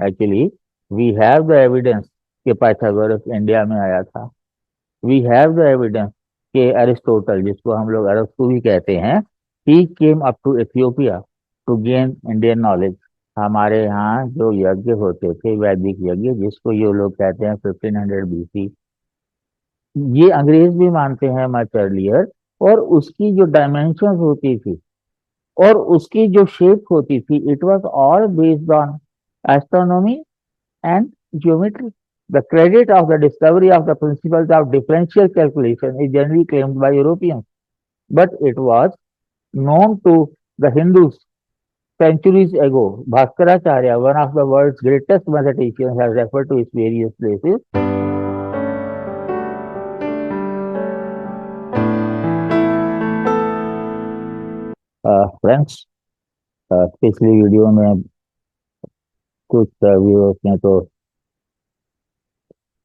Actually we have the evidence कि Pythagoras India में आया था। वी हैव द एविडेंस कि एरिस्टोटल, जिसको हम लोग अरस्तु भी कहते हैं, he came up to Ethiopia to gain Indian knowledge. हमारे यहाँ जो यज्ञ होते थे, वैदिक यज्ञ, जिसको ये लोग कहते हैं 1500 BC, ये अंग्रेज भी मानते हैं मच अर्लियर। और उसकी जो डायमेंशंस होती थी और उसकी जो शेप होती थी, it was all based on astronomy and geometry. The credit of the discovery of the principles of differential calculation is generally claimed by Europeans, but it was known to the Hindus centuries ago. Bhaskaracharya, one of the world's greatest mathematicians, has referred to its various places. Friends, पिछली video में कुछ viewers ने तो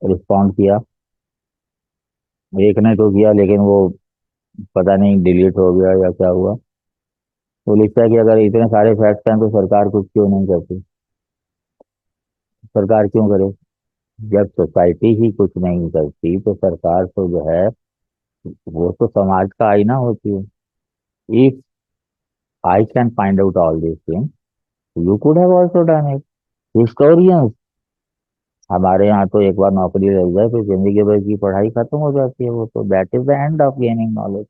respond किया, एक ने तो किया, लेकिन वो पता नहीं डिलीट हो गया या क्या हुआ। वो लिखता है कि अगर इतने सारे फैक्ट्स हैं तो सरकार कुछ क्यों नहीं करती। सरकार क्यों करे? जब सोसाइटी ही कुछ नहीं करती तो सरकार तो जो है वो तो समाज का आईना होती है। If I can find out all this things, you could have also done it. Historians, हमारे यहाँ तो एक बार नौकरी लग जाए तो जिंदगी भर की पढ़ाई खत्म हो जाती है। वो तो that is the end of gaining knowledge.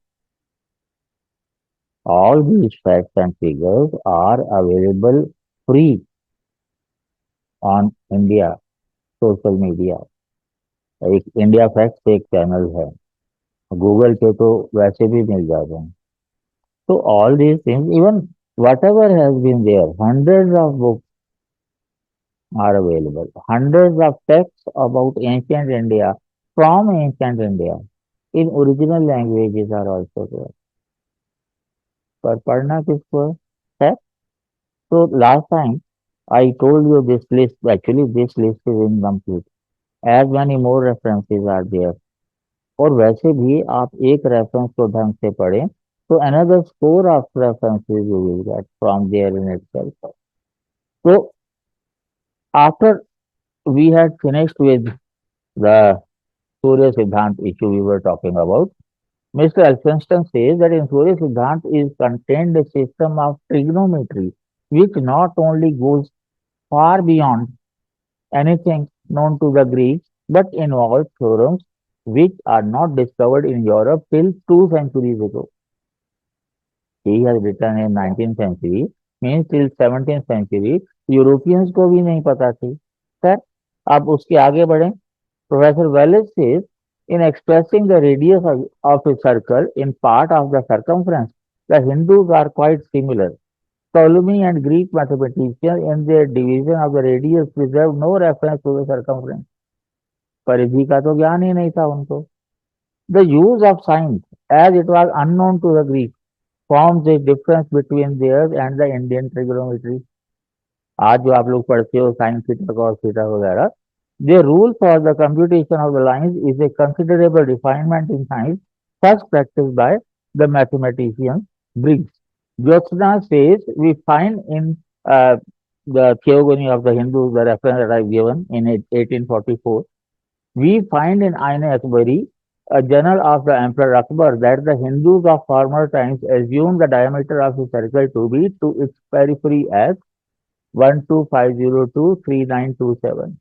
All these facts and figures are available free on India social media. एक इंडिया फैक्ट्स एक चैनल है, गूगल पे तो वैसे भी मिल जाते हैं। So all these things, even whatever has been there, hundreds of books are available. Hundreds of texts about ancient India from ancient India in original languages are also there. पर पढ़ना किसको है? So last time I told you this list. Actually, this list is incomplete. As many more references are there. और वैसे भी आप एक reference को ढंग से पढ़ें तो another score of references you will get from there in itself. So after we had finished with the Surya Siddhant issue we were talking about, Mr. Elphinstone says that in Surya Siddhant is contained a system of trigonometry which not only goes far beyond anything known to the Greeks but involves theorems which are not discovered in Europe till 2 centuries ago. He has written in 19th century, means till 17th century, Europeans को भी नहीं पता थी। Sir, आप उसके आगे बढ़ें। Professor Wallace says, in expressing the radius of a circle in part of the circumference, the Hindus are quite similar. Ptolemy and Greek mathematicians in their division of the radius preserve no reference to the circumference. परिधि का तो ज्ञान ही नहीं था उनको। The use of sines, as it was unknown to the Greeks, forms a difference between theirs and the Indian trigonometry. आज जो आप लोग पढ़ते हो साइन थीटा कॉस थीटा वगैरह, the rule for the computation of the lines is a considerable refinement in science, first practiced by the mathematician Briggs. Jyotsna says we find in the Theogony of the Hindus, the reference that I've given in 1844, we find in Ain Akbari, a journal of the Emperor Akbar, that the Hindus of former times assumed the diameter of a circle to be to its periphery as 125023927.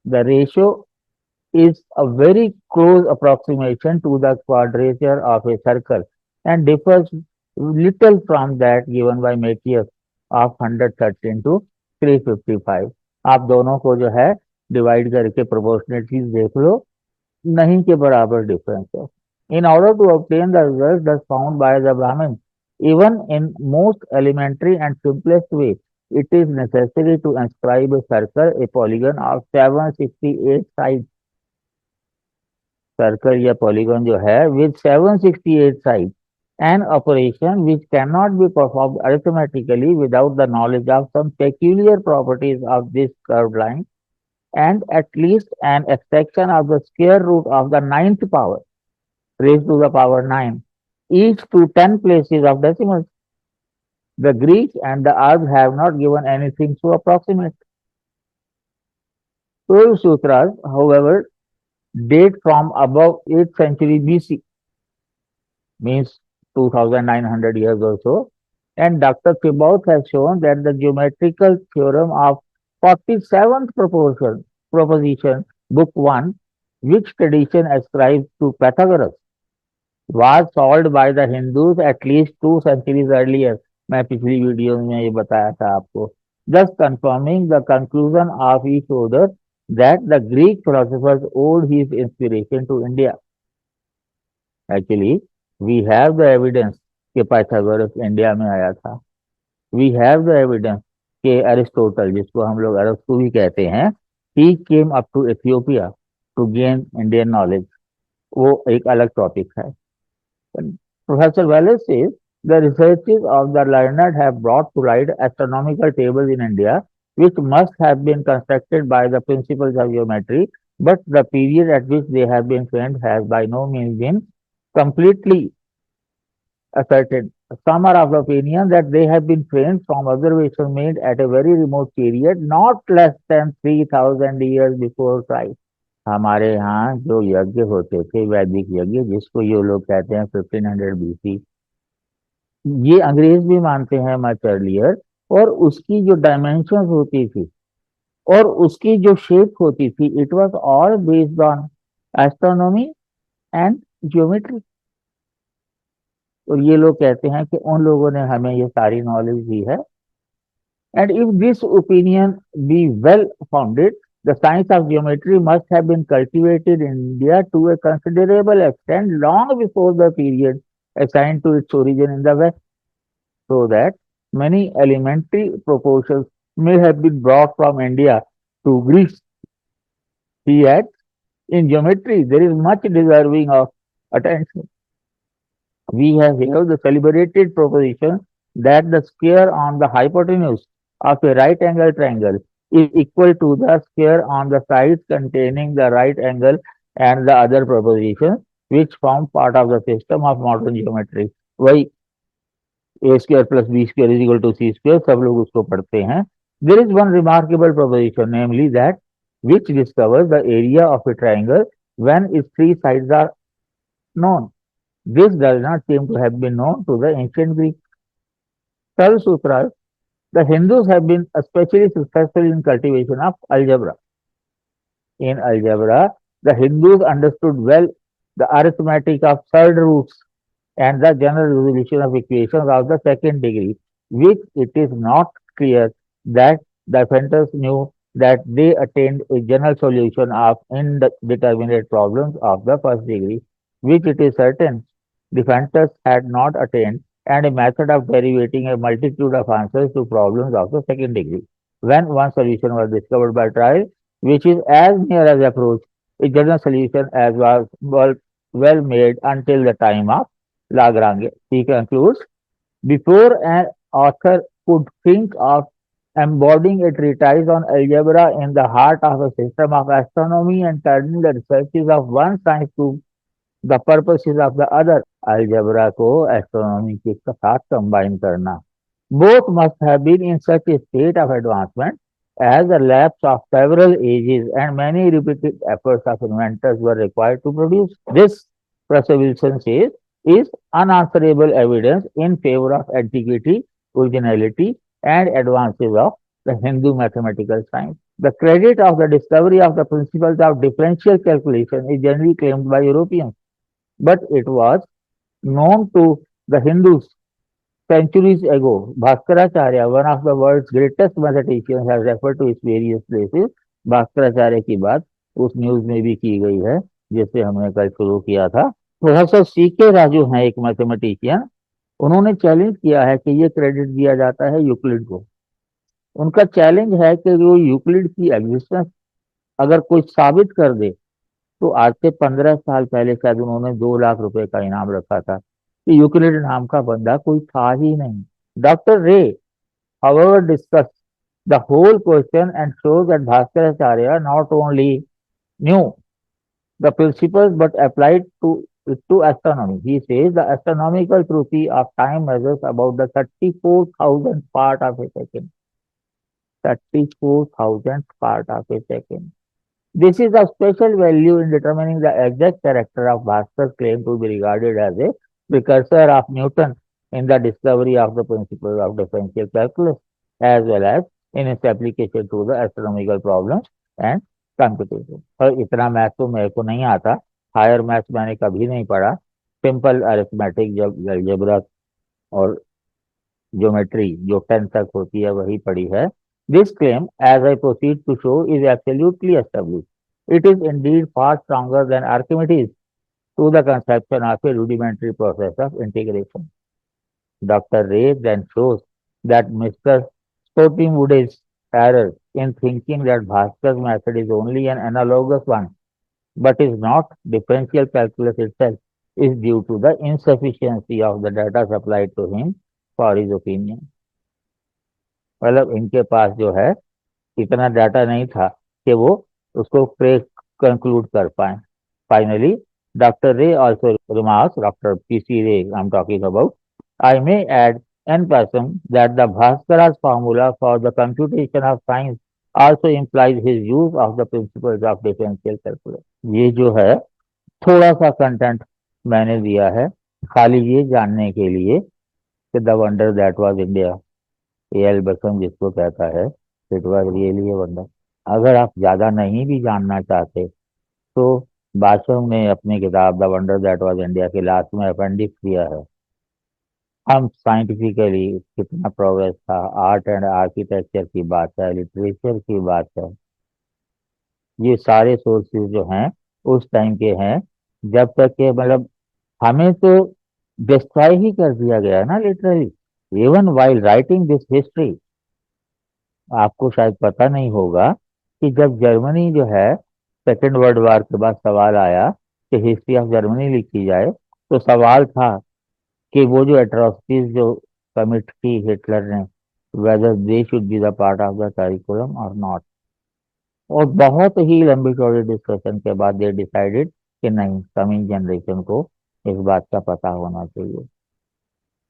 The ratio is a very close approximation to the quadrature of a circle and differs little from that given by Matthias of 113 to 355. आप दोनों को जो है divide करके proportionately देख लो, नहीं के बराबर डिफरेंस है। In order to obtain the result thus found by the Brahmin, even in most elementary and simplest way, it is necessary to inscribe a circle, a polygon of 768 sides. Circle या polygon जो है with 768 sides, an operation which cannot be performed arithmetically without the knowledge of some peculiar properties of this curved line and at least an extraction of the square root of the ninth power raised to the power 9, each to 10 places of decimals. The Greeks and the Arabs have not given anything so approximate. 12 sutras, however, date from above 8th century BC, means 2900 years or so. And Dr. Thibaut has shown that the geometrical theorem of 47th proposition, book 1, which tradition ascribes to Pythagoras, was solved by the Hindus at least 2 centuries earlier. मैं पिछली video में ये बताया था आपको. Thus confirming the conclusion of each author that the Greek philosophers owed his inspiration to India. Actually, we have the evidence कि Pythagoras India में आया था. We have the evidence कि एरिस्टोटल, जिसको हम लोग अरस्तु भी कहते हैं, he came up to Ethiopia to gain Indian knowledge. वो एक अलग टॉपिक है. Professor Wallace says the researches of the learned have brought to light astronomical tables in India, which must have been constructed by the principles of geometry, but the period at which they have been framed has by no means been completely asserted. Some are of the opinion that they have been framed from observations made at a very remote period, not less than 3000 years before Christ. हमारे यहाँ जो यज्ञ होते थे, वैदिक यज्ञ, जिसको ये लोग कहते हैं 1500 बीसी, ये अंग्रेज भी मानते हैं मच अर्लियर, और उसकी जो डायमेंशन होती थी और उसकी जो शेप होती थी, it was all based on astronomy and geometry. और ये लोग कहते हैं कि उन लोगों ने हमें ये सारी नॉलेज दी है. And if this opinion be well founded, the science of geometry must have been cultivated in India to a considerable extent long before the period assigned to its origin in the West, so that many elementary proportions may have been brought from India to Greece. Yet, in geometry, there is much deserving of attention. We have here the celebrated proposition that the square on the hypotenuse of a right angle triangle is equal to the square on the sides containing the right angle, and the other propositions which form part of the system of modern geometry. वही a square plus b square is equal to c square, सब लोग उसको पढ़ते हैं. There is one remarkable proposition, namely that which discovers the area of a triangle when its three sides are known. This does not seem to have been known to the ancient Greeks. Third Sutra, the Hindus have been especially successful in cultivation of algebra. In algebra, the Hindus understood well the arithmetic of third roots and the general resolution of equations of the second degree, which it is not clear that the inventors knew that they attained a general solution of indeterminate problems of the first degree, which it is certain the inventors had not attained, and a method of derivating a multitude of answers to problems of the second degree. When one solution was discovered by trial, which is as near as approach a general solution as was well made until the time of Lagrange. He concludes, before an author could think of embodying a treatise on algebra in the heart of a system of astronomy and turning the researches of one science to the purposes of the other, algebra को astronomy के साथ combine करना. Both must have been in such a state of advancement as the lapse of several ages and many repeated efforts of inventors were required to produce. This, Professor Wilson says, is unanswerable evidence in favor of antiquity, originality, and advances of the Hindu mathematical science. The credit of the discovery of the principles of differential calculation is generally claimed by Europeans, but it was known to the Hindus centuries ago. Bhaskaracharya, one of the world's greatest mathematicians, has referred to its various places. Bhaskaracharya की बात उस news में भी की गई है जिससे हमने कल शुरू किया था. प्रोफेसर सी के राजू हैं एक मैथमेटिशियन. उन्होंने चैलेंज किया है कि ये क्रेडिट दिया जाता है यूक्लिड को. उनका चैलेंज है कि वो यूक्लिड की एग्जिस्टेंस अगर कोई साबित कर दे, तो आज से 15 साल पहले शायद उन्होंने 2 लाख रुपए का इनाम रखा था कि यूक्लिड नाम का बंदा कोई था ही नहीं. डॉक्टर रे, however, discuss the whole question and shows that Bhaskaracharya not only knew the principles but applied to astronomy. He says the astronomical truth of time measures about the 34,000th part of a second. 34,000th part of a second. This is of special value in determining the exact character of Bhaskar's claim to be regarded as a precursor of Newton in the discovery of the principle of differential calculus, as well as in its application to the astronomical problems and computation. और इतना math तो मेरे को नहीं आता, higher math मैंने कभी नहीं पढ़ा, सिंपल अरिथमेटिक जब अलजेब्रा और ज्योमेट्री जो 10 तक होती है वही पढ़ी है. This claim as I proceed to show is absolutely establish. It is indeed far stronger than Archimedes to the conception of a rudimentary process of integration. Dr. Ray then shows that Mr. Spotingwood's error in thinking that Bhaskar's method is only an analogous one, but is not differential calculus itself, is due to the insufficiency of the data supplied to him for his opinion. मतलब इनके पास जो है इतना data नहीं था कि वो उसको कंक्लूड कर पाए. Finally, Dr. Ray also remarks, Dr. P.C. Ray, I'm talking about, I may add in person that the Bhaskara's formula for the computation of science also implies his use of the principles of differential calculus. ये जो है थोड़ा सा content मैंने दिया है खाली ये जानने के लिए कि the wonder that was India, A L Basham जिसको कहता है, it was really a wonder. अगर आप ज्यादा नहीं भी जानना चाहते तो बादशाह ने अपनी किताब the wonder that was India के लास्ट में अपेंडिक्स दिया है. हम साइंटिफिकली कितना प्रोग्रेस था, आर्ट एंड आर्किटेक्चर की बात है, लिटरेचर की बात है, ये सारे सोर्सेज जो हैं उस टाइम के हैं जब तक के मतलब हमें तो डिस्ट्रॉय ही कर दिया गया ना literally. Even while writing this history, आपको शायद पता नहीं होगा कि जब जर्मनी जो है सेकेंड वर्ल्ड वॉर के बाद सवाल आया कि हिस्ट्री ऑफ जर्मनी लिखी जाए, तो सवाल था कि वो जो एट्रोसिटीज जो कमिट की हिटलर ने, whether they should be the part of the curriculum और नॉट. और बहुत ही लंबी चौड़ी डिस्कशन के बाद दे डिसाइडेड कि नहीं, कमिंग जनरेशन को इस बात का पता होना चाहिए.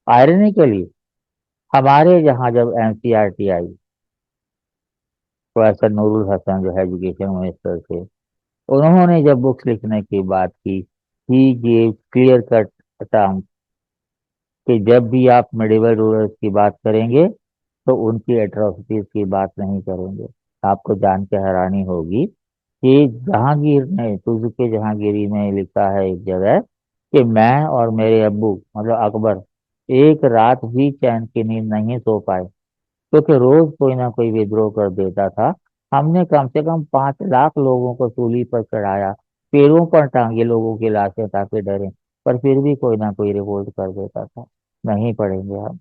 आयरनिकली हमारे यहाँ जब एनसीईआरटी आई, प्रोफेसर नूरुल हसन जो है एजुकेशन मिनिस्टर थे, उन्होंने जब बुक्स लिखने की बात की, he gave clear cut term कि जब भी आप मेडिवल रूलर्स की बात करेंगे तो उनकी एट्रोसिटीज की बात नहीं करेंगे. आपको जान के हैरानी होगी कि जहांगीर ने तुर्क जहांगीरी में लिखा है एक जगह कि मैं और मेरे अब्बू मतलब अकबर एक रात भी चैन की नींद नहीं सो पाए, क्योंकि रोज कोई ना कोई विद्रोह कर देता था. हमने कम से कम 5 लाख लोगों को सूली पर चढ़ाया, पेड़ों पर टांगे लोगों की लाशें ताकि डरें, पर फिर भी कोई ना कोई रिवोल्ट कर देता था. नहीं पढ़ेंगे हम.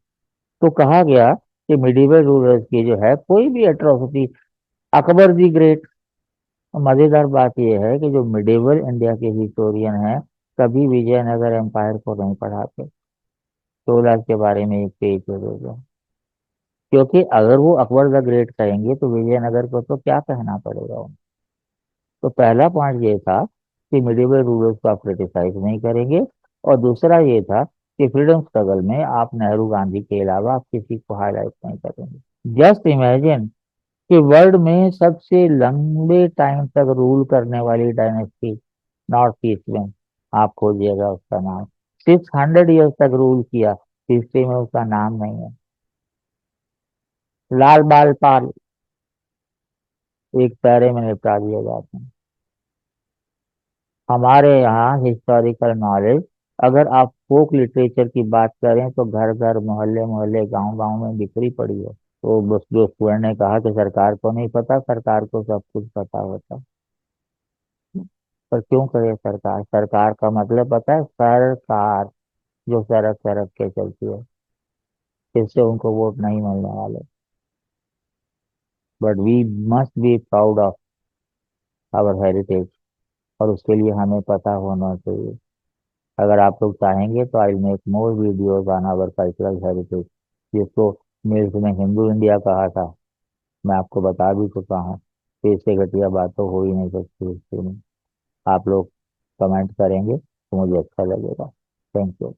तो कहा गया कि मिडिवल रूलर्स की जो है कोई भी एट्रोसिटी, अकबर दी ग्रेट. मजेदार बात यह है कि जो मिडिवल इंडिया के हिस्टोरियन हैं कभी विजयनगर एम्पायर को नहीं पढ़ाते. 16 के बारे में एक पेज दे देगा, क्योंकि अगर वो अकबर द ग्रेट कहेंगे तो विजयनगर को तो क्या कहना पड़ेगा उनको. तो पहला पॉइंट ये था कि मिडिवल रूलर्स को आप क्रिटिसाइज नहीं करेंगे, और दूसरा ये था कि फ्रीडम स्ट्रगल में आप नेहरू गांधी के अलावा आप किसी को हाईलाइट नहीं करेंगे. जस्ट इमेजिन कि वर्ल्ड में सबसे लंबे टाइम तक रूल करने वाली डायनेस्टी नॉर्थ ईस्ट में, आप खोजिएगा उसका नाम, 600 ईयर्स तक रूल किया, हिस्ट्री में उसका नाम नहीं है. लाल बाल पाल एक पैरे में निपटा दिए जाते हैं. हमारे यहाँ हिस्टोरिकल नॉलेज, अगर आप फोक लिटरेचर की बात करें तो घर घर मोहल्ले मोहल्ले गांव गांव में बिखरी पड़ी है. तो बस जो स्टूडेंट ने कहा कि सरकार को नहीं पता, सरकार को सब कुछ पता होता. पर क्यों करे सरकार, सरकार का मतलब पता है, सरकार जो सड़क सड़क के चलती है, इससे उनको वोट नहीं मिलने वाले. But we must be proud of our heritage, और उसके लिए हमें पता होना चाहिए. अगर आप लोग चाहेंगे तो I make more videos on our cultural heritage, जिसको मिल्स ने हिंदू इंडिया कहा था, मैं आपको बता भी चुका हूँ. तो इससे घटिया बात तो हो ही नहीं सकती हिस्ट्री में. आप लोग कमेंट करेंगे तो मुझे अच्छा लगेगा. Thank you.